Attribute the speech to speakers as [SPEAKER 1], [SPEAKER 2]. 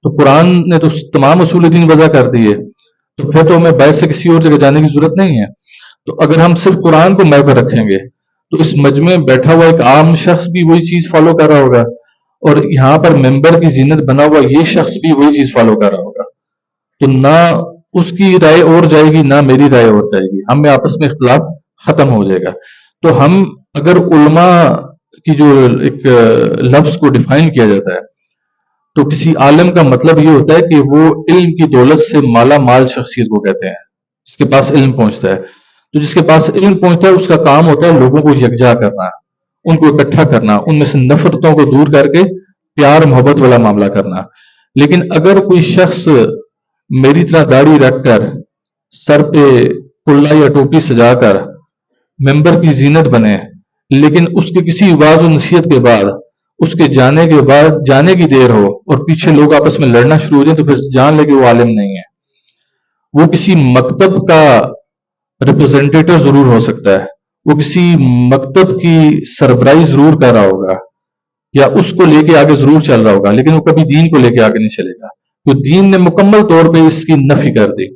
[SPEAKER 1] تو قرآن نے تو تمام اصول دین وضع کر دیے، تو پھر تو ہمیں باہر سے کسی اور جگہ جانے کی ضرورت نہیں ہے۔ تو اگر ہم صرف قرآن کو محور رکھیں گے تو اس مجمع میں بیٹھا ہوا ایک عام شخص بھی وہی چیز فالو کر رہا ہوگا، اور یہاں پر ممبر کی زینت بنا ہوا یہ شخص بھی وہی چیز فالو کر رہا ہوگا، تو نہ اس کی رائے اور جائے گی نہ میری رائے اور جائے گی، ہم میں آپس میں اختلاف ختم ہو جائے گا۔ تو ہم اگر علماء کی جو ایک لفظ کو ڈیفائن کیا جاتا ہے تو کسی عالم کا مطلب یہ ہوتا ہے کہ وہ علم کی دولت سے مالا مال شخصیت کو کہتے ہیں، جس کے پاس علم پہنچتا ہے۔ تو جس کے پاس علم پہنچتا ہے اس کا کام ہوتا ہے لوگوں کو یکجا کرنا، ان کو اکٹھا کرنا، ان میں سے نفرتوں کو دور کر کے پیار محبت والا معاملہ کرنا۔ لیکن اگر کوئی شخص میری طرح داڑھی رکھ کر، سر پہ کلا یا ٹوپی سجا کر ممبر کی زینت بنے، لیکن اس کے کسی وعظ و نصیحت کے بعد اس کے جانے کے بعد جانے کی دیر ہو اور پیچھے لوگ آپس میں لڑنا شروع ہو جائیں، تو پھر جان لے کہ وہ عالم نہیں ہے، وہ کسی مکتب کا ریپرزینٹیٹو ضرور ہو سکتا ہے، وہ کسی مکتب کی سربراہی ضرور کر رہا ہوگا یا اس کو لے کے آگے ضرور چل رہا ہوگا، لیکن وہ کبھی دین کو لے کے آگے نہیں چلے گا، تو دین نے مکمل طور پہ اس کی نفی کر دی۔